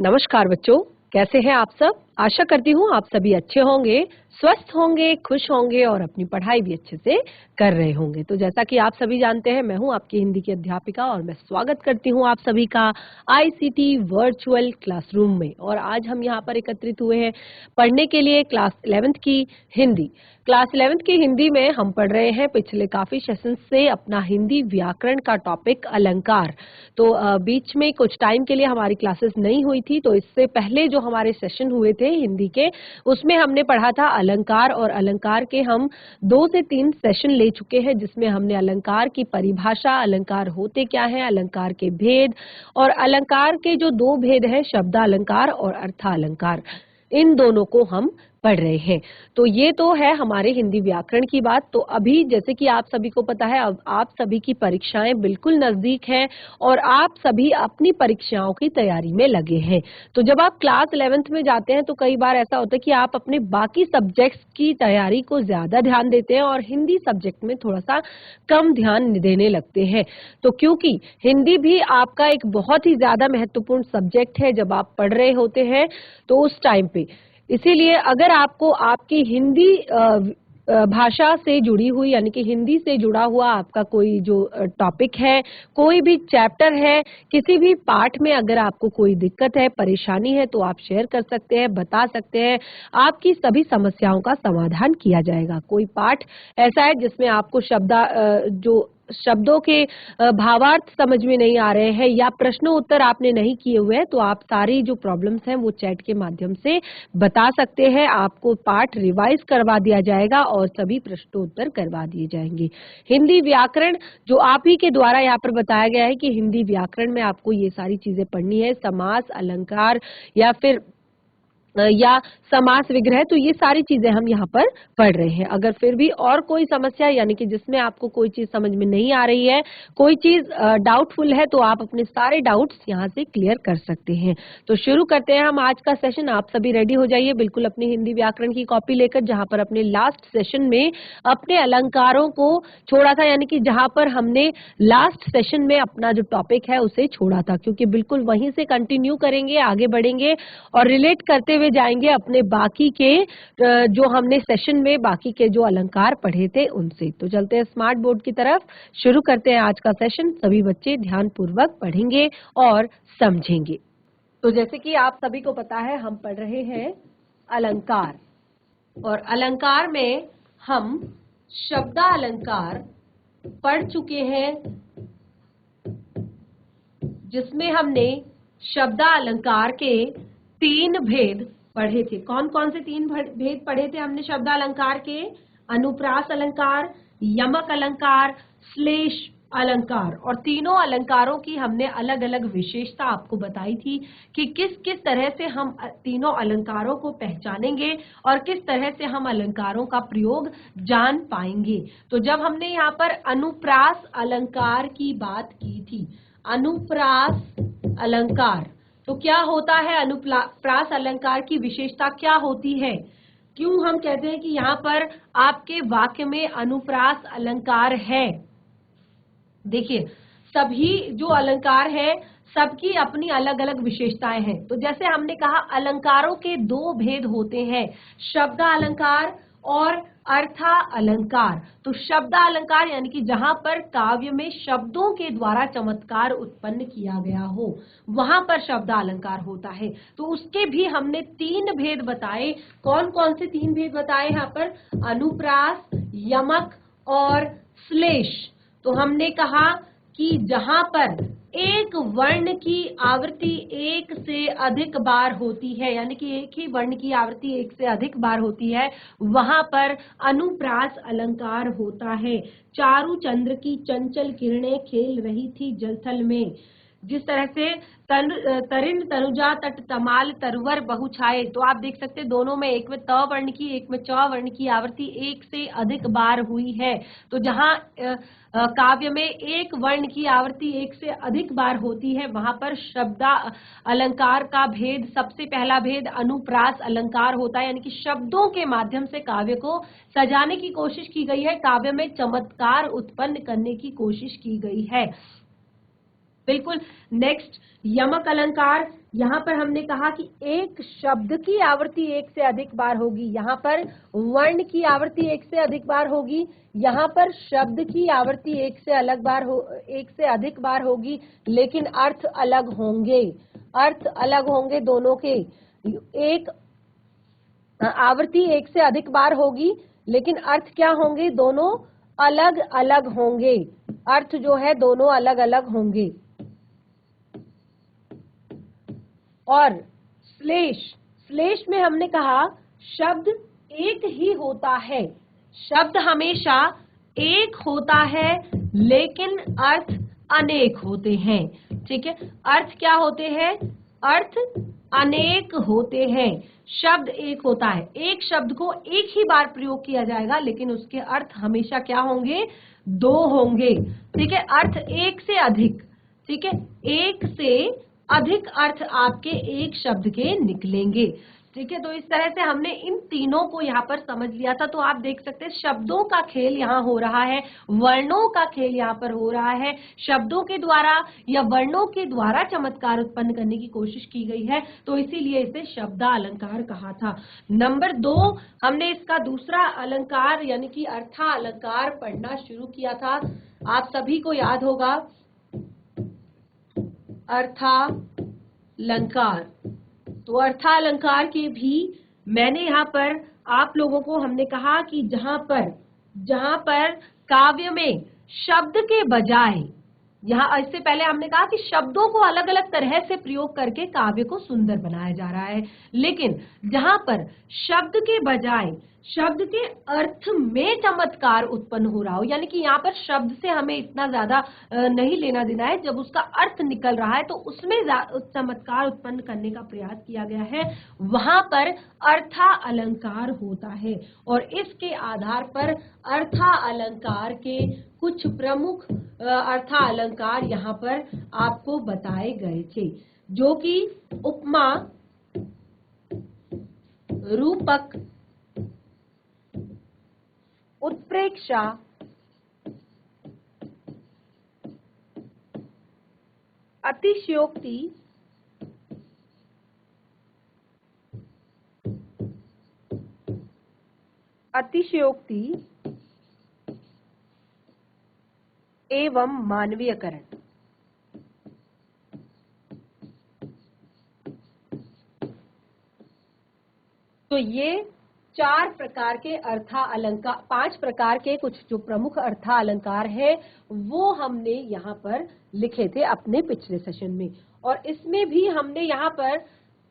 नमस्कार बच्चों, कैसे हैं आप सब। आशा करती हूँ आप सभी अच्छे होंगे, स्वस्थ होंगे, खुश होंगे और अपनी पढ़ाई भी अच्छे से कर रहे होंगे। तो जैसा कि आप सभी जानते हैं, मैं हूँ आपकी हिंदी की अध्यापिका और मैं स्वागत करती हूँ आप सभी का आईसीटी वर्चुअल क्लासरूम में। और आज हम यहाँ पर एकत्रित हुए हैं पढ़ने के लिए क्लास 11th की हिंदी। क्लास 11th की हिंदी में हम पढ़ रहे हैं पिछले काफी सेशन से अपना हिंदी व्याकरण का टॉपिक अलंकार। तो बीच में कुछ टाइम के लिए हमारी क्लासेस नहीं हुई थी, तो इससे पहले जो हमारे सेशन हुए थे हिंदी के, उसमें हमने पढ़ा था अलंकार। और अलंकार के हम 2 से 3 सेशन ले चुके हैं, जिसमें हमने अलंकार की परिभाषा, अलंकार होते क्या हैं, अलंकार के भेद और अलंकार के जो 2 भेद हैं, शब्दालंकार और अर्थालंकार, इन दोनों को हम पढ़ रहे हैं। तो ये तो है हमारे हिंदी व्याकरण की बात। तो अभी जैसे कि आप सभी को पता है, अब आप सभी की परीक्षाएं बिल्कुल नजदीक हैं और आप सभी अपनी परीक्षाओं की तैयारी में लगे हैं। तो जब आप क्लास 11th में जाते हैं तो कई बार ऐसा होता है कि आप अपने बाकी सब्जेक्ट्स की तैयारी को ज्यादा ध्यान देते हैं और हिंदी सब्जेक्ट में थोड़ा सा कम ध्यान देने लगते हैं। तो क्योंकि हिंदी भी आपका एक बहुत ही ज्यादा महत्वपूर्ण सब्जेक्ट है जब आप पढ़ रहे होते हैं, तो उस टाइम पे इसीलिए अगर आपको आपकी हिंदी भाषा से जुड़ी हुई, यानी कि हिंदी से जुड़ा हुआ आपका कोई जो टॉपिक है, कोई भी चैप्टर है, किसी भी पाठ में अगर आपको कोई दिक्कत है, परेशानी है, तो आप शेयर कर सकते हैं, बता सकते हैं। आपकी सभी समस्याओं का समाधान किया जाएगा। कोई पाठ ऐसा है जिसमें आपको जो शब्दों के भावार्थ समझ में नहीं आ रहे हैं या प्रश्नों उत्तर आपने नहीं किए हुए हैं, तो आप सारी जो प्रॉब्लम्स हैं वो चैट के माध्यम से बता सकते हैं। आपको पाठ रिवाइज करवा दिया जाएगा और सभी प्रश्नोत्तर करवा दिए जाएंगे। हिंदी व्याकरण जो आप ही के द्वारा यहाँ पर बताया गया है कि हिंदी व्याकरण में आपको ये सारी चीजें पढ़नी है, समास, अलंकार या समास विग्रह, तो ये सारी चीजें हम यहाँ पर पढ़ रहे हैं। अगर फिर भी और कोई समस्या, यानी कि जिसमें आपको कोई चीज समझ में नहीं आ रही है, कोई चीज डाउटफुल है, तो आप अपने सारे डाउट्स यहाँ से क्लियर कर सकते हैं। तो शुरू करते हैं हम आज का सेशन। आप सभी रेडी हो जाइए बिल्कुल अपनी हिंदी व्याकरण की कॉपी लेकर, जहाँ पर अपने लास्ट सेशन में अपने अलंकारों को छोड़ा था, यानी कि जहाँ पर हमने लास्ट सेशन में अपना जो टॉपिक है उसे छोड़ा था, क्योंकि बिल्कुल वहीं से कंटिन्यू करेंगे, आगे बढ़ेंगे और रिलेट करते हुए जाएंगे अपने बाकी के जो हमने सेशन में बाकी के जो अलंकार पढ़े थे उनसे। तो चलते हैं स्मार्ट बोर्ड की तरफ, शुरू करते हैं आज का सेशन। सभी बच्चे ध्यान पूर्वक पढ़ेंगे और समझेंगे। तो जैसे कि आप सभी को पता है, हम पढ़ रहे हैं अलंकार और अलंकार में हम शब्दालंकार पढ़ चुके हैं, जिसमें हमने शब्दालंकार के 3 भेद पढ़े थे। कौन कौन से 3 भेद पढ़े थे हमने शब्दालंकार के? अनुप्रास अलंकार, यमक अलंकार, श्लेष अलंकार। और तीनों अलंकारों की हमने अलग अलग विशेषता आपको बताई थी कि किस किस तरह से हम तीनों अलंकारों को पहचानेंगे और किस तरह से हम अलंकारों का प्रयोग जान पाएंगे। तो जब हमने यहाँ पर अनुप्रास अलंकार की बात की थी, अनुप्रास अलंकार, तो क्या होता है? अनुप्रास अलंकार की विशेषता क्या होती है? क्यों हम कहते हैं कि यहाँ पर आपके वाक्य में अनुप्रास अलंकार है? देखिए, सभी जो अलंकार है सबकी अपनी अलग अलग विशेषताएं हैं। तो जैसे हमने कहा, अलंकारों के 2 भेद होते हैं, शब्दालंकार और अर्था अलंकार। तो शब्दालंकार यानी कि जहां पर काव्य में शब्दों के द्वारा चमत्कार उत्पन्न किया गया हो, वहां पर शब्दालंकार होता है। तो उसके भी हमने 3 भेद बताए। कौन कौन से 3 भेद बताए यहाँ पर? अनुप्रास, यमक और श्लेष। तो हमने कहा कि जहां पर एक वर्ण की आवृत्ति 1 से अधिक बार होती है, यानी कि एक ही वर्ण की आवृत्ति 1 से अधिक बार होती है, वहां पर अनुप्रास अलंकार होता है। चारु चंद्र की चंचल किरणें खेल रही थी जलथल में, जिस तरह से तरिन तनुजा तट तमाल तरवर बहुछाए। तो आप देख सकते हैं दोनों में, एक में त वर्ण की, एक में च वर्ण की आवृत्ति 1 से अधिक बार हुई है। तो जहां काव्य में एक वर्ण की आवृत्ति 1 से अधिक बार होती है, वहां पर शब्दा अलंकार का भेद, सबसे पहला भेद अनुप्रास अलंकार होता है, यानी कि शब्दों के माध्यम से काव्य को सजाने की कोशिश की गई है, काव्य में चमत्कार उत्पन्न करने की कोशिश की गई है। बिल्कुल। नेक्स्ट यमक अलंकार, यहाँ पर हमने कहा कि एक शब्द की आवृत्ति एक से अधिक बार होगी, यहाँ पर वर्ण की आवृत्ति एक से अधिक बार होगी, यहाँ पर शब्द की आवृत्ति एक से अधिक बार होगी, लेकिन अर्थ अलग होंगे, अर्थ अलग होंगे दोनों के। एक आवृत्ति एक से अधिक बार होगी, लेकिन अर्थ क्या होंगे, दोनों अलग अलग होंगे, अर्थ जो है दोनों अलग अलग होंगे। और श्लेष, श्लेष में हमने कहा शब्द एक ही होता है, शब्द हमेशा एक होता है लेकिन अर्थ अनेक होते हैं। ठीक है, अर्थ क्या होते हैं, अर्थ अनेक होते हैं। शब्द एक होता है, एक शब्द को एक ही बार प्रयोग किया जाएगा लेकिन उसके अर्थ हमेशा क्या होंगे, दो होंगे। ठीक है, अर्थ एक से अधिक, ठीक है, एक से अधिक अर्थ आपके एक शब्द के निकलेंगे। ठीक है, तो इस तरह से हमने इन तीनों को यहाँ पर समझ लिया था। तो आप देख सकते हैं शब्दों का खेल यहाँ हो रहा है, वर्णों का खेल यहाँ पर हो रहा है, शब्दों के द्वारा या वर्णों के द्वारा चमत्कार उत्पन्न करने की कोशिश की गई है, तो इसीलिए इसे शब्दालंकार कहा था। नंबर 2, हमने इसका दूसरा अलंकार यानी कि अर्था अलंकार पढ़ना शुरू किया था। आप सभी को याद होगा अर्थालंकार। तो अर्थालंकार के भी मैंने यहाँ पर आप लोगों को हमने कहा कि जहां पर काव्य में शब्द के बजाय, यहाँ इससे पहले हमने कहा कि शब्दों को अलग अलग तरह से प्रयोग करके काव्य को सुंदर बनाया जा रहा है, लेकिन जहां पर शब्द के बजाय शब्द के अर्थ में चमत्कार उत्पन्न हो रहा हो, यानी कि यहाँ पर शब्द से हमें इतना ज्यादा नहीं लेना देना है, जब उसका अर्थ निकल रहा है तो उसमें चमत्कार उत्पन्न करने का प्रयास किया गया है, वहां पर अर्था अलंकार होता है। और इसके आधार पर अर्था अलंकार के कुछ प्रमुख अर्था अलंकार यहाँ पर आपको बताए गए थे, जो कि उपमा, रूपक, उत्प्रेक्षा, अतिशयोक्ति, एवं मानवीयकरण। तो ये 4 प्रकार के अर्था अलंकार, 5 प्रकार के कुछ जो प्रमुख अर्था अलंकार है वो हमने यहाँ पर लिखे थे अपने पिछले सेशन में। और इसमें भी हमने यहाँ पर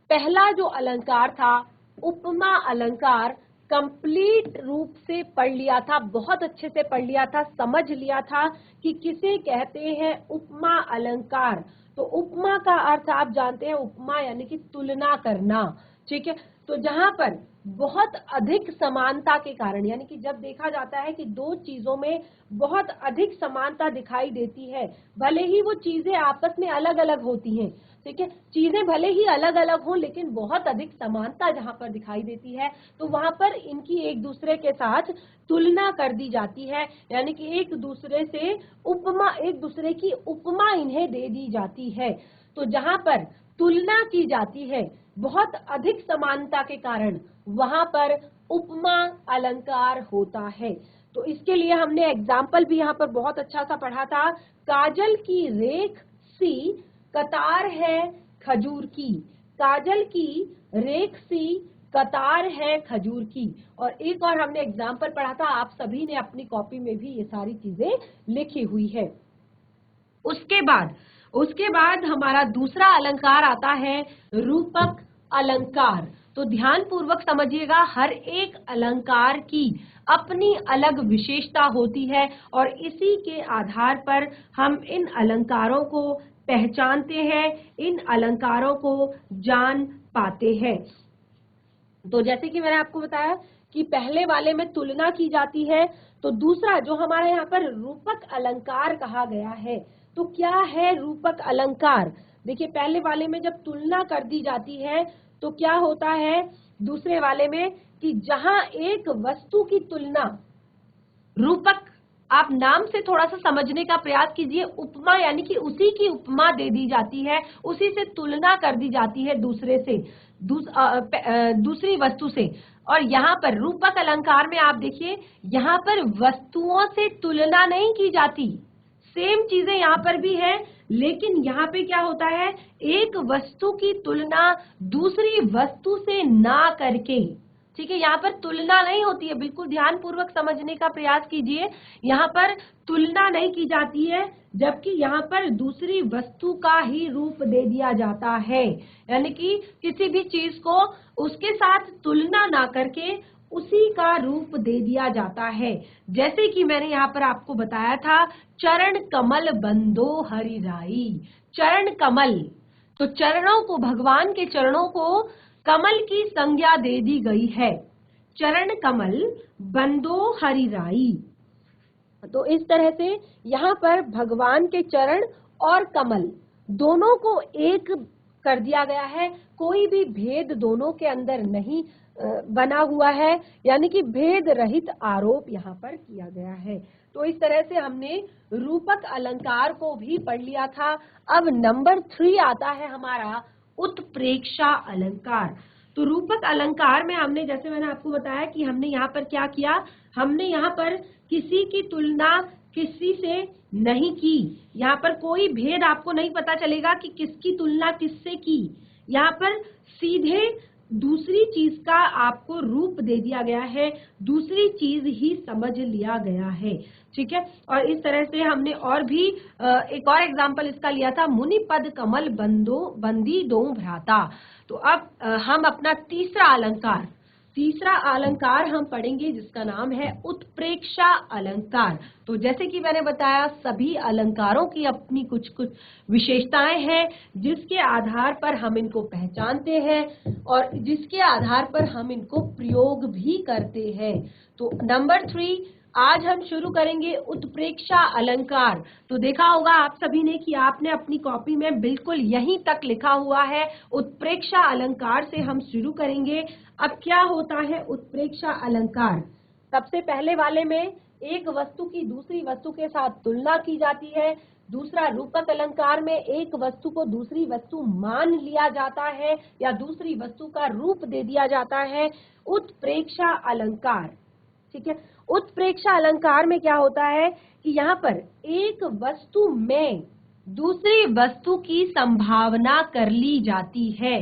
पहला जो अलंकार था उपमा अलंकार कंप्लीट रूप से पढ़ लिया था, बहुत अच्छे से पढ़ लिया था, समझ लिया था कि किसे कहते हैं उपमा अलंकार। तो उपमा का अर्थ आप जानते हैं, उपमा यानी कि तुलना करना। ठीक है, तो जहां पर बहुत अधिक समानता के कारण, यानी कि जब देखा जाता है कि दो चीजों में बहुत अधिक समानता दिखाई देती है, भले ही वो चीजें आपस में अलग अलग होती हैं, ठीक है, चीजें भले ही अलग अलग हों लेकिन बहुत अधिक समानता जहां पर दिखाई देती है, तो वहां पर इनकी एक दूसरे के साथ तुलना कर दी जाती है, यानी कि एक दूसरे की उपमा इन्हें दे दी जाती है। तो जहां पर तुलना की जाती है बहुत अधिक समानता के कारण, वहां पर उपमा अलंकार होता है। तो इसके लिए हमने एग्जाम्पल भी यहाँ पर बहुत अच्छा सा पढ़ा था। काजल की रेख सी कतार है खजूर की, काजल की रेख सी कतार है खजूर की। और एक और हमने एग्जाम्पल पढ़ा था, आप सभी ने अपनी कॉपी में भी ये सारी चीजें लिखी हुई है। उसके बाद हमारा दूसरा अलंकार आता है रूपक अलंकार। तो ध्यान पूर्वक समझिएगा, हर एक अलंकार की अपनी अलग विशेषता होती है और इसी के आधार पर हम इन अलंकारों को पहचानते हैं, इन अलंकारों को जान पाते हैं। तो जैसे कि मैंने आपको बताया कि पहले वाले में तुलना की जाती है, तो दूसरा जो हमारे यहाँ पर रूपक अलंकार कहा गया है, तो क्या है रूपक अलंकार? देखिए, पहले वाले में जब तुलना कर दी जाती है तो क्या होता है दूसरे वाले में कि जहां एक वस्तु की तुलना रूपक आप नाम से थोड़ा सा समझने का प्रयास कीजिए। उपमा यानी कि उसी की उपमा दे दी जाती है, उसी से तुलना कर दी जाती है दूसरे से, दूसरी वस्तु से। और यहाँ पर रूपक अलंकार में आप देखिए, यहाँ पर वस्तुओं से तुलना नहीं की जाती, सेम चीजें यहाँ पर भी है, लेकिन यहाँ पे क्या होता है, एक वस्तु की तुलना दूसरी वस्तु से ना करके, ठीक है, यहाँ पर तुलना नहीं होती है, बिल्कुल ध्यान पूर्वक समझने का प्रयास कीजिए। यहाँ पर तुलना नहीं की जाती है, जबकि यहाँ पर दूसरी वस्तु का ही रूप दे दिया जाता है, यानी कि किसी भी चीज को उसके साथ तुलना ना करके उसी का रूप दे दिया जाता है। जैसे कि मैंने यहाँ पर आपको बताया था, चरण कमल बंदो हरि राई। चरण कमल, तो चरणों को, भगवान के चरणों को कमल की संज्ञा दे दी गई है। चरण कमल बंदो हरि राई। तो इस तरह से यहाँ पर भगवान के चरण और कमल दोनों को एक कर दिया गया है, कोई भी भेद दोनों के अंदर नहीं बना हुआ है, यानी कि भेद रहित आरोप यहाँ पर किया गया है। तो इस तरह से हमने रूपक अलंकार को भी पढ़ लिया था। अब नंबर 3 आता है हमारा उत्प्रेक्षा अलंकार। तो रूपक अलंकार में हमने, जैसे मैंने आपको बताया कि हमने यहाँ पर क्या किया, हमने यहाँ पर किसी की तुलना किसी से नहीं की, यहाँ पर कोई भेद आपको नहीं पता चलेगा कि किसकी तुलना किससे की, यहाँ पर सीधे दूसरी चीज का आपको रूप दे दिया गया है, दूसरी चीज ही समझ लिया गया है, ठीक है। और इस तरह से हमने और भी एक और एग्जाम्पल इसका लिया था, मुनि पद कमल बंदो बंदी दो भ्राता। तो अब हम अपना तीसरा अलंकार हम पढ़ेंगे, जिसका नाम है उत्प्रेक्षा अलंकार। तो जैसे कि मैंने बताया, सभी अलंकारों की अपनी कुछ कुछ विशेषताएं हैं, जिसके आधार पर हम इनको पहचानते हैं और जिसके आधार पर हम इनको प्रयोग भी करते हैं। तो नंबर 3 आज हम शुरू करेंगे उत्प्रेक्षा अलंकार। तो देखा होगा आप सभी ने कि आपने अपनी कॉपी में बिल्कुल यहीं तक लिखा हुआ है, उत्प्रेक्षा अलंकार से हम शुरू करेंगे। अब क्या होता है उत्प्रेक्षा अलंकार? सबसे पहले वाले में एक वस्तु की दूसरी वस्तु के साथ तुलना की जाती है। दूसरा, रूपक अलंकार में एक वस्तु को दूसरी वस्तु मान लिया जाता है या दूसरी वस्तु का रूप दे दिया जाता है। उत्प्रेक्षा अलंकार, ठीक है। उत्प्रेक्षा अलंकार में क्या होता है कि यहाँ पर एक वस्तु में दूसरी वस्तु की संभावना कर ली जाती है।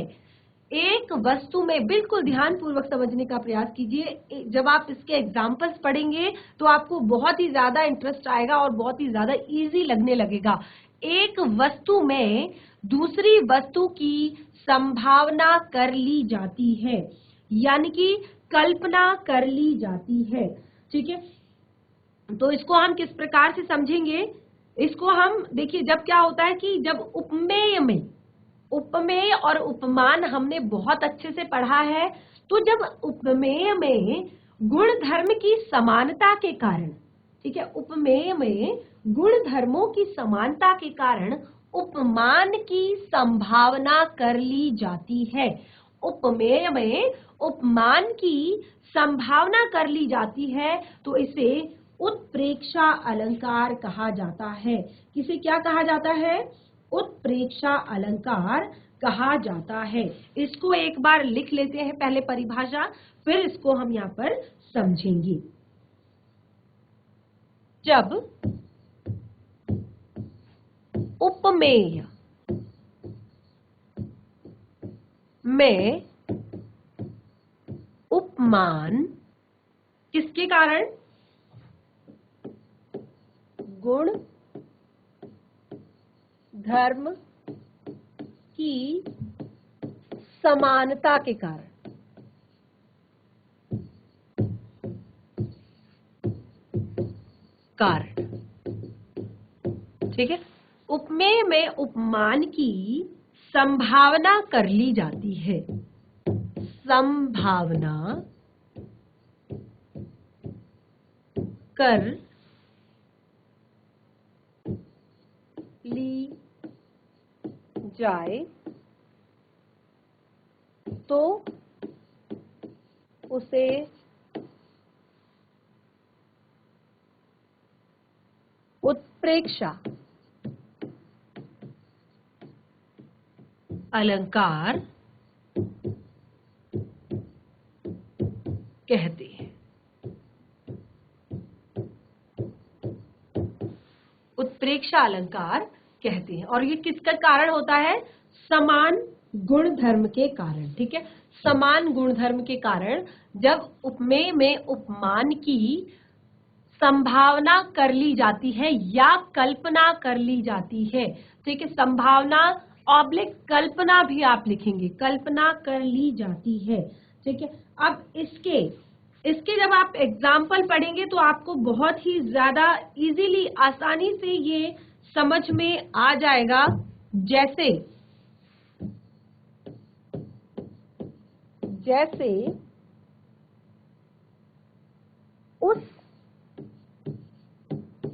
एक वस्तु में, बिल्कुल ध्यान पूर्वक समझने का प्रयास कीजिए, जब आप इसके एग्जाम्पल्स पढ़ेंगे तो आपको बहुत ही ज्यादा इंटरेस्ट आएगा और बहुत ही ज्यादा इजी लगने लगेगा। एक वस्तु में दूसरी वस्तु की संभावना कर ली जाती है, यानी कि कल्पना कर ली जाती है, ठीक है। तो इसको हम किस प्रकार से समझेंगे, इसको हम देखिए, जब क्या होता है कि जब उपमेय और उपमान हमने बहुत अच्छे से पढ़ा है, तो जब उपमेय में गुण धर्म की समानता के कारण, ठीक है, उपमेय में गुण धर्मों की समानता के कारण उपमान की संभावना कर ली जाती है। उपमेय में उपमान की संभावना कर ली जाती है, तो इसे उत्प्रेक्षा अलंकार कहा जाता है। किसे क्या कहा जाता है? उत्प्रेक्षा अलंकार कहा जाता है। इसको एक बार लिख लेते हैं पहले परिभाषा, फिर इसको हम यहाँ पर समझेंगे। जब उपमेय में उपमान किसके कारण? गुण धर्म की समानता के कारण, ठीक है। उपमेय में उपमान की संभावना कर ली जाती है, संभावना कर ली जाए तो उसे उत्प्रेक्षा अलंकार कहते हैं। उत्प्रेक्षा अलंकार कहते हैं और ये किसका कारण होता है? समान गुण धर्म के कारण। ठीक है, समान गुण धर्म के कारण जब उपमेय में उपमान की संभावना कर ली जाती है या कल्पना कर ली जाती है। ठीक है, संभावना ऑब्लिक कल्पना भी आप लिखेंगे, कल्पना कर ली जाती है। ठीक है, अब इसके जब आप एग्जाम्पल पढ़ेंगे तो आपको बहुत ही ज्यादा इजीली, आसानी से ये समझ में आ जाएगा। जैसे उस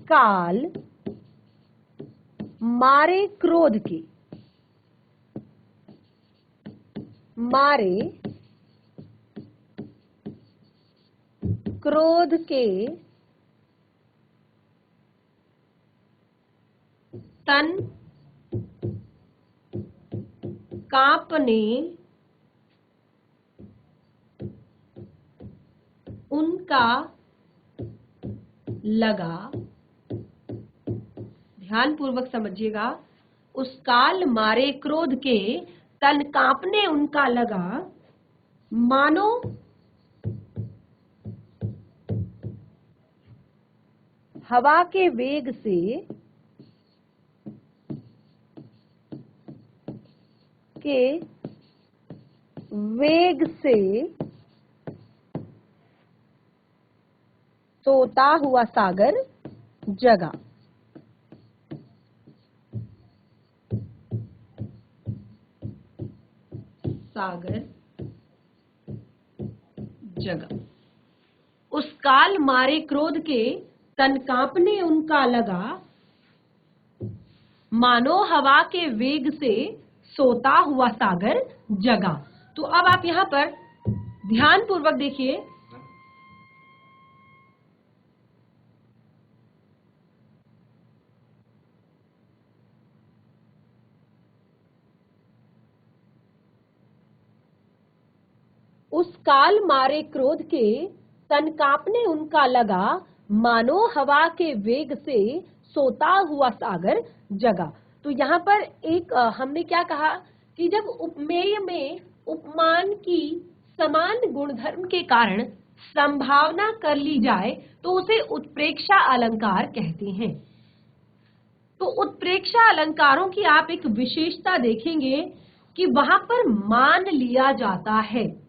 काल मारे क्रोध के तन कांपने उनका लगा। ध्यान पूर्वक समझिएगा, उस काल मारे क्रोध के तन कांपने उनका लगा, मानो हवा के वेग से सोता हुआ सागर जगा। उस काल मारे क्रोध के तन कांपने उनका लगा, मानो हवा के वेग से सोता हुआ सागर जगा। तो अब आप यहां पर ध्यान पूर्वक देखिए, उस काल मारे क्रोध के तन कांपने उनका लगा, मानो हवा के वेग से सोता हुआ सागर जगा। तो यहाँ पर एक हमने क्या कहा कि जब उपमेय में उपमान की समान गुणधर्म के कारण संभावना कर ली जाए तो उसे उत्प्रेक्षा अलंकार कहते हैं। तो उत्प्रेक्षा अलंकारों की आप एक विशेषता देखेंगे कि वहां पर मान लिया जाता है।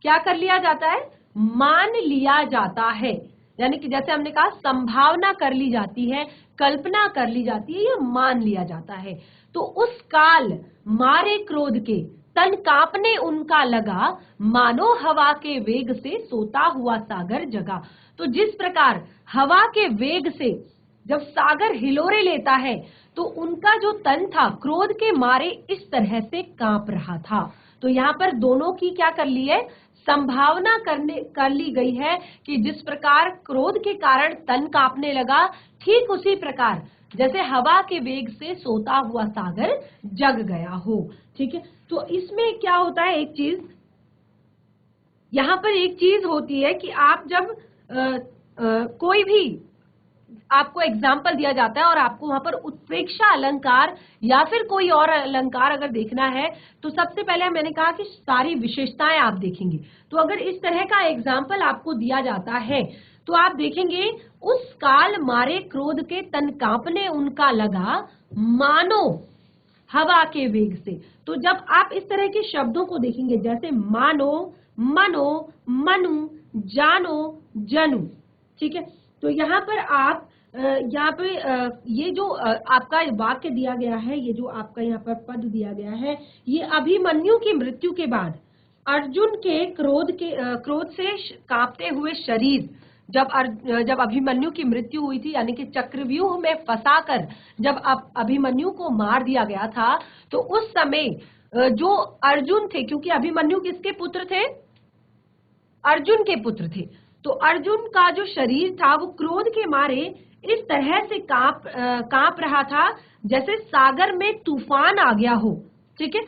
क्या कर लिया जाता है? मान लिया जाता है। यानी कि जैसे हमने कहा संभावना कर ली जाती है, कल्पना कर ली जाती है, या मान लिया जाता है। तो उस काल मारे क्रोध के तन कांपने उनका लगा, मानो हवा के वेग से सोता हुआ सागर जगा। तो जिस प्रकार हवा के वेग से जब सागर हिलोरे लेता है तो उनका जो तन था क्रोध के मारे इस तरह से कांप रहा था। तो यहाँ पर दोनों की क्या कर ली है? संभावना कर ली गई है कि जिस प्रकार क्रोध के कारण तन कांपने लगा, ठीक उसी प्रकार जैसे हवा के वेग से सोता हुआ सागर जग गया हो। ठीक है, तो इसमें क्या होता है, एक चीज यहाँ पर एक चीज होती है कि आप जब कोई भी आपको एग्जाम्पल दिया जाता है और आपको वहां पर उत्प्रेक्षा अलंकार या फिर कोई और अलंकार अगर देखना है तो सबसे पहले मैंने कहा कि सारी विशेषताएं आप देखेंगे। तो अगर इस तरह का एग्जाम्पल आपको दिया जाता है तो आप देखेंगे उस काल मारे क्रोध के तन कांपने उनका लगा, मानो हवा के वेग से। तो जब आप इस तरह के शब्दों को देखेंगे जैसे मानो, मनो, मनु, जानो, जनु, ठीक है, तो यहाँ पर आप यहाँ पे ये जो आपका वाक्य दिया गया है, ये जो आपका यहाँ पर पद दिया गया है, ये अभिमन्यु की मृत्यु के बाद अर्जुन के क्रोध से कांपते हुए शरीर, जब अभिमन्यु की मृत्यु हुई थी, यानी कि चक्रव्यूह में फंसाकर जब अभिमन्यु को मार दिया गया था, तो उस समय जो अर्जुन थे, क्योंकि अभिमन्यु किसके पुत्र थे? अर्जुन के पुत्र थे। तो अर्जुन का जो शरीर था वो क्रोध के मारे इस तरह से कांप रहा था जैसे सागर में तूफान आ गया हो। ठीक है,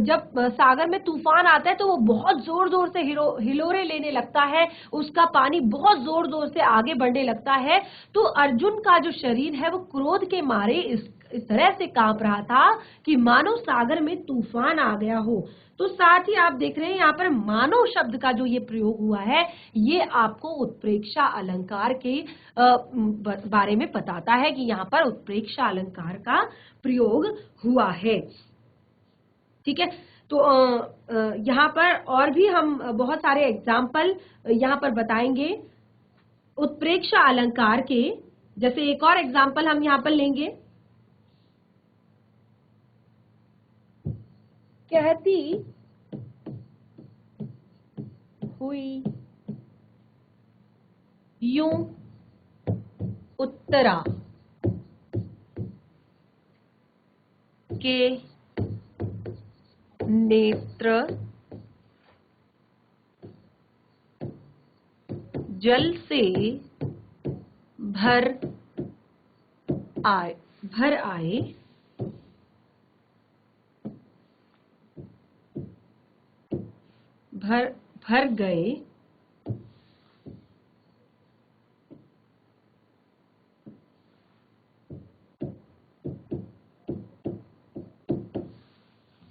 जब सागर में तूफान आता है तो वो बहुत जोर जोर से हिलोरे लेने लगता है, उसका पानी बहुत जोर जोर से आगे बढ़ने लगता है। तो अर्जुन का जो शरीर है वो क्रोध के मारे इस तरह से कांप रहा था कि मानो सागर में तूफान आ गया हो। तो साथ ही आप देख रहे हैं यहाँ पर मानो शब्द का जो ये प्रयोग हुआ है, ये आपको उत्प्रेक्षा अलंकार के बारे में बताता है कि यहाँ पर उत्प्रेक्षा अलंकार का प्रयोग हुआ है। ठीक है, तो यहाँ पर और भी हम बहुत सारे एग्जाम्पल यहाँ पर बताएंगे उत्प्रेक्षा अलंकार के। जैसे एक और एग्जाम्पल हम यहाँ पर लेंगे, कहती हुई यूं उत्तरा के नेत्र जल से भर आए भर गए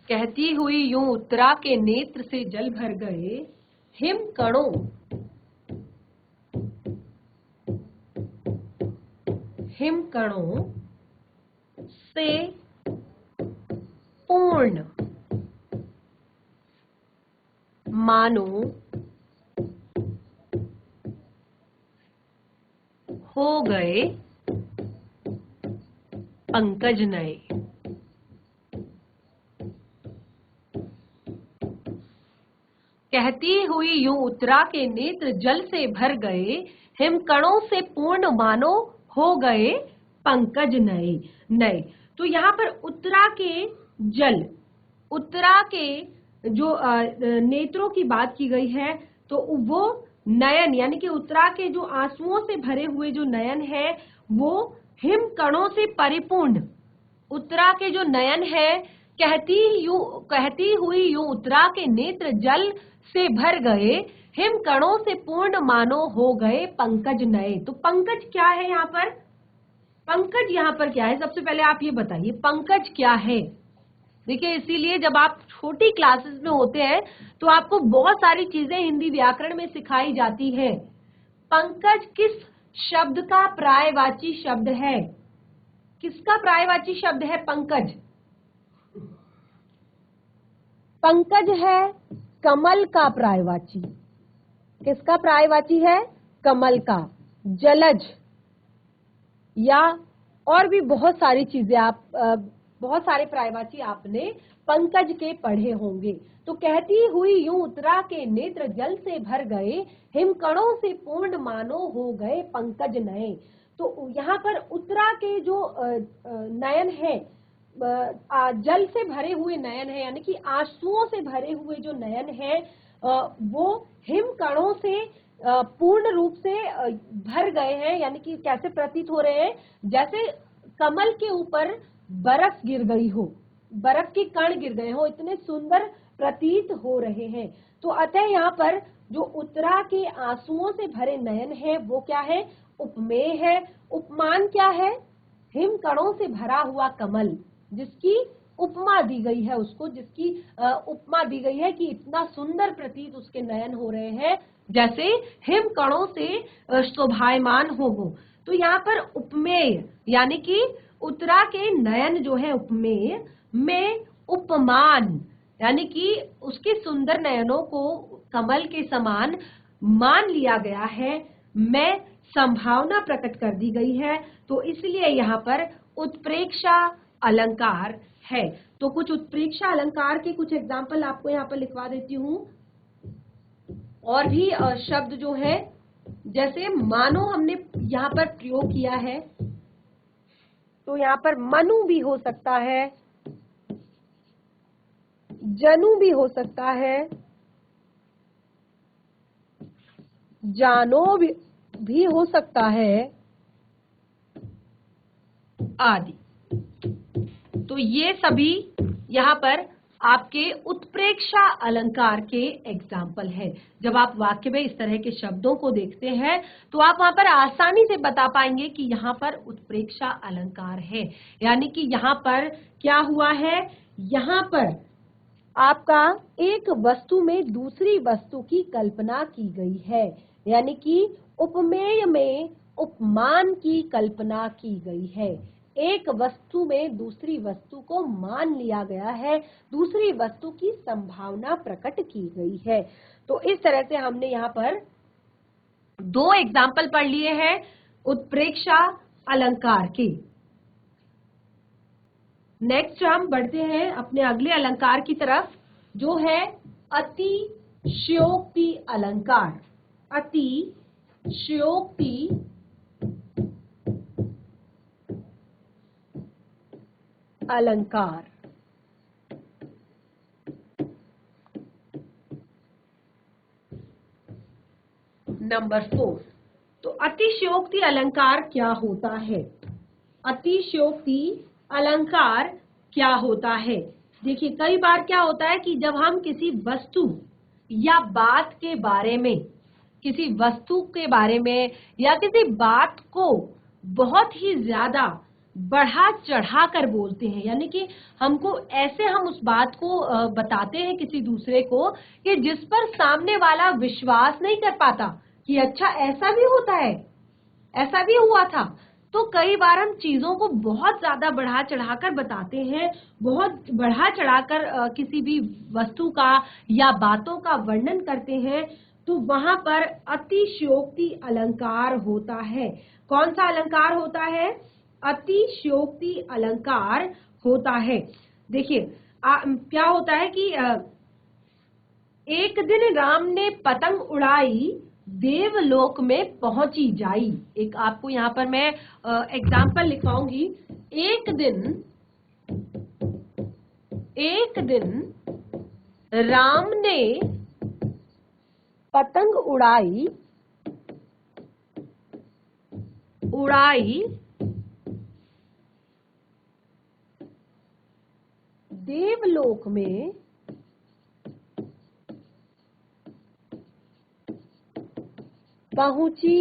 कहती हुई यूं उत्तरा के नेत्र से जल भर गए, हिम कणों से पूर्ण मानो हो गए पंकज नए। कहती हुई यूं उत्तरा के नेत्र जल से भर गए, हिमकणों से पूर्ण मानो हो गए पंकज नए। तो यहाँ पर उत्तरा के जो नेत्रों की बात की गई है, तो वो नयन यानी कि उत्तरा के जो आंसुओं से भरे हुए जो नयन है वो हिमकणों से परिपूर्ण। उत्तरा के जो नयन है, कहती हुई यूं उत्तरा के नेत्र जल से भर गए, हिमकणों से पूर्ण मानो हो गए पंकज नए। तो पंकज क्या है यहाँ पर? पंकज यहाँ पर क्या है? सबसे पहले आप ये बताइए पंकज क्या है। देखिए, इसीलिए जब आप छोटी क्लासेस में होते हैं तो आपको बहुत सारी चीजें हिंदी व्याकरण में सिखाई जाती है। पंकज किस शब्द का पर्यायवाची शब्द है? किसका पर्यायवाची शब्द है पंकज? पंकज है कमल का पर्यायवाची। किसका पर्यायवाची है? कमल का। जलज या और भी बहुत सारी चीजें बहुत सारे पर्यायवाची आपने पंकज के पढ़े होंगे। तो कहती हुई यूं उत्तरा के नेत्र जल से भर गए, हिमकणों से पूर्ण मानो हो गए पंकज नए। तो यहाँ पर उत्तरा के जो नयन है, जल से भरे हुए नयन है यानी कि आंसुओं से भरे हुए जो नयन है वो हिमकणों से पूर्ण रूप से भर गए हैं। यानी कि कैसे प्रतीत हो रहे हैं? जैसे कमल के ऊपर बर्फ गिर गई हो, बर्फ के कण गिर गए हो, इतने सुंदर प्रतीत हो रहे हैं। तो अतः यहाँ पर जो उत्तरा के आंसुओं से भरे नयन है वो क्या है? उपमेय है। उपमान क्या है? हिमकणों से भरा हुआ कमल, जिसकी उपमा दी गई है उसको, जिसकी उपमा दी गई है कि इतना सुंदर प्रतीत उसके नयन हो रहे हैं जैसे हिमकणों से शोभायमान हो वो। तो यहाँ पर उपमेय यानी कि उत्तरा के नयन जो है उपमेय में उपमान यानी कि उसके सुंदर नयनों को कमल के समान मान लिया गया है, मैं संभावना प्रकट कर दी गई है। तो इसलिए यहाँ पर उत्प्रेक्षा अलंकार है। तो कुछ उत्प्रेक्षा अलंकार के कुछ एग्जाम्पल आपको यहाँ पर लिखवा देती हूँ। और भी शब्द जो है, जैसे मानो हमने यहाँ पर प्रयोग किया है, तो यहाँ पर मनु भी हो सकता है, जनु भी हो सकता है, जानो भी हो सकता है, आदि। तो ये सभी यहाँ पर आपके उत्प्रेक्षा अलंकार के एग्जाम्पल है। जब आप वाक्य में इस तरह के शब्दों को देखते हैं तो आप वहां पर आसानी से बता पाएंगे कि यहाँ पर उत्प्रेक्षा अलंकार है, यानी कि यहाँ पर क्या हुआ है, यहाँ पर आपका एक वस्तु में दूसरी वस्तु की कल्पना की गई है, यानी कि उपमेय में उपमान की कल्पना की गई है। एक वस्तु में दूसरी वस्तु को मान लिया गया है, दूसरी वस्तु की संभावना प्रकट की गई है। तो इस तरह से हमने यहाँ पर दो एग्जाम्पल पढ़ लिए हैं उत्प्रेक्षा अलंकार के। नेक्स्ट हम बढ़ते हैं अपने अगले अलंकार की तरफ, जो है अतिशयोक्ति अलंकार। अतिशयोक्ति अलंकार। नंबर 4। तो अतिशयोक्ति अलंकार क्या होता है? अतिशयोक्ति अलंकार क्या होता है? देखिए, कई बार क्या होता है कि जब हम किसी वस्तु या बात के बारे में, किसी वस्तु के बारे में या किसी बात को बहुत ही ज्यादा बढ़ा चढ़ा कर बोलते हैं, यानी कि हमको ऐसे हम उस बात को बताते हैं किसी दूसरे को कि जिस पर सामने वाला विश्वास नहीं कर पाता कि अच्छा ऐसा भी होता है, ऐसा भी हुआ था। तो कई बार हम चीजों को बहुत ज्यादा बढ़ा चढ़ाकर बताते हैं, बहुत बढ़ा चढ़ाकर किसी भी वस्तु का या बातों का वर्णन करते हैं, तो वहां पर अतिशयोक्ति अलंकार होता है। कौन सा अलंकार होता है? अतिशयोक्ति अलंकार होता है। देखिए क्या होता है कि एक दिन राम ने पतंग उड़ाई, देवलोक में पहुंची जाई। एक आपको यहाँ पर मैं एग्जाम्पल लिखवाऊंगी। एक दिन राम ने पतंग उड़ाई देवलोक में पहुंची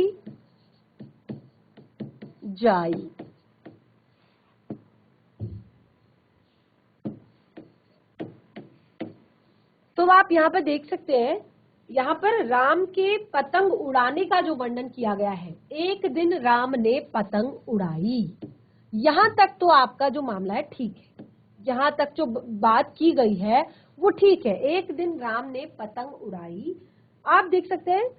जाई। तो आप यहाँ पर देख सकते हैं, यहाँ पर राम के पतंग उड़ाने का जो वर्णन किया गया है, एक दिन राम ने पतंग उड़ाई, यहाँ तक तो आपका जो मामला है ठीक है, यहाँ तक जो बात की गई है वो ठीक है। एक दिन राम ने पतंग उड़ाई, आप देख सकते हैं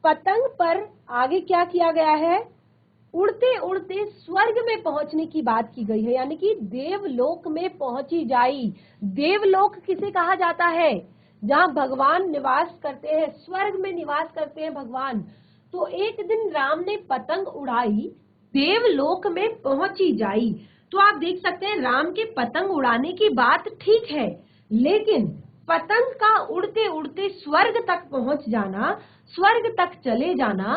पतंग पर आगे क्या किया गया है, उड़ते उड़ते स्वर्ग में पहुंचने की बात की गई है, यानी कि देवलोक में पहुंची जाई। देवलोक किसे कहा जाता है? जहां भगवान निवास करते हैं, स्वर्ग में निवास करते हैं भगवान। तो एक दिन राम ने पतंग उड़ाई, देवलोक में पहुंची जाई। तो आप देख सकते हैं राम के पतंग उड़ाने की बात ठीक है, लेकिन पतंग का उड़ते उड़ते स्वर्ग तक पहुंच जाना, स्वर्ग तक चले जाना,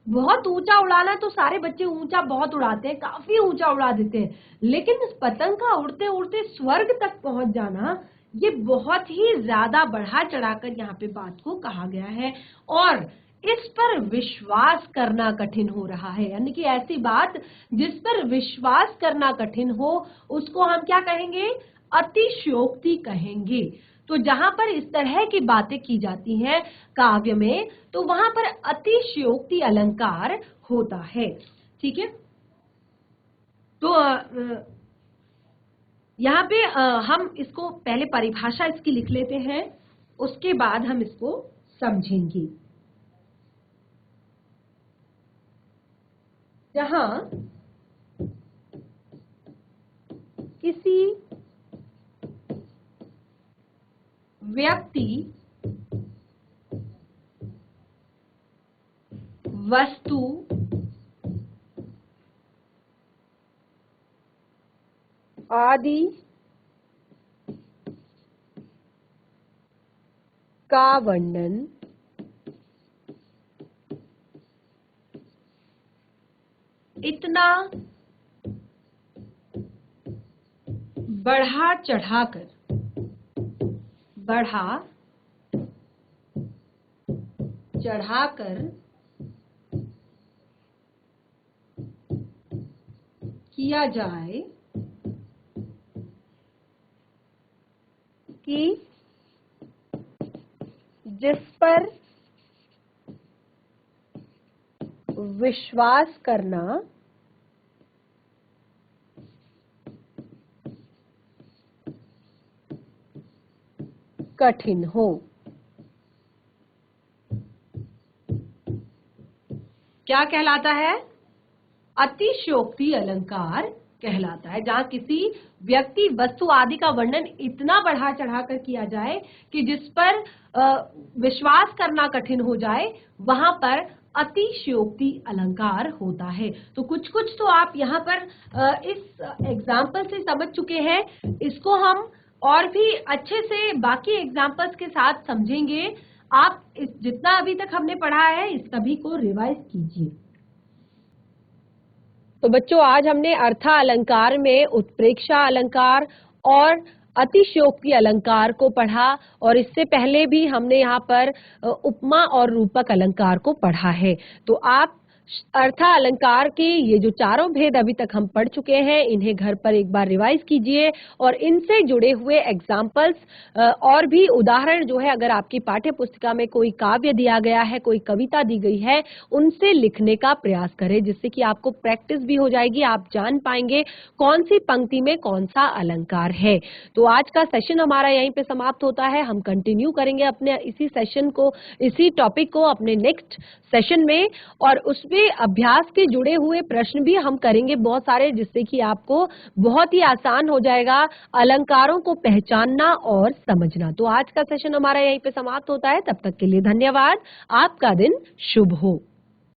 बहुत ऊंचा उड़ाना तो सारे बच्चे ऊंचा बहुत उड़ाते हैं, काफी ऊंचा उड़ा देते हैं, लेकिन इस पतंग का उड़ते उड़ते स्वर्ग तक पहुंच जाना, ये बहुत ही ज्यादा बढ़ा चढ़ाकर यहाँ पे बात को कहा गया है और इस पर विश्वास करना कठिन हो रहा है। यानी कि ऐसी बात जिस पर विश्वास करना कठिन हो उसको हम क्या कहेंगे? अतिशयोक्ति कहेंगे। तो जहां पर इस तरह की बातें की जाती हैं काव्य में, तो वहां पर अतिशयोक्ति अलंकार होता है। ठीक है, तो यहाँ पे हम इसको पहले परिभाषा इसकी लिख लेते हैं, उसके बाद हम इसको समझेंगे। जहां किसी व्यक्ति, वस्तु, आदि का वर्णन इतना बढ़ा चढ़ाकर, बढ़ा चढ़ाकर किया जाए कि जिस पर विश्वास करना कठिन हो। क्या कहलाता है? अतिशयोक्ति अलंकार कहलाता है, जहां किसी व्यक्ति, वस्तु आदि का वर्णन इतना बढ़ा चढ़ाकर किया जाए कि जिस पर विश्वास करना कठिन हो जाए, वहां पर अतिशयोक्ति अलंकार होता है। तो कुछ कुछ तो आप यहाँ पर इस एग्जाम्पल से समझ चुके हैं। इसको हम और भी अच्छे से बाकी एग्जाम्पल्स के साथ समझेंगे। आप जितना अभी तक हमने पढ़ा है इस सभी को रिवाइज कीजिए। तो बच्चों, आज हमने अर्था अलंकार में उत्प्रेक्षा अलंकार और अतिशयोक्ति अलंकार को पढ़ा, और इससे पहले भी हमने यहाँ पर उपमा और रूपक अलंकार को पढ़ा है। तो आप अर्था अलंकार के ये जो चारों भेद अभी तक हम पढ़ चुके हैं, इन्हें घर पर एक बार रिवाइज कीजिए, और इनसे जुड़े हुए एग्जाम्पल्स और भी उदाहरण जो है, अगर आपकी पाठ्य पुस्तिका में कोई काव्य दिया गया है, कोई कविता दी गई है, उनसे लिखने का प्रयास करें, जिससे कि आपको प्रैक्टिस भी हो जाएगी, आप जान पाएंगे कौन सी पंक्ति में कौन सा अलंकार है। तो आज का सेशन हमारा यहीं पे समाप्त होता है। हम कंटिन्यू करेंगे अपने इसी सेशन को, इसी टॉपिक को अपने नेक्स्ट सेशन में, और उसमें अभ्यास के जुड़े हुए प्रश्न भी हम करेंगे बहुत सारे, जिससे कि आपको बहुत ही आसान हो जाएगा अलंकारों को पहचानना और समझना। तो आज का सेशन हमारा यहीं पे समाप्त होता है। तब तक के लिए धन्यवाद। आपका दिन शुभ हो।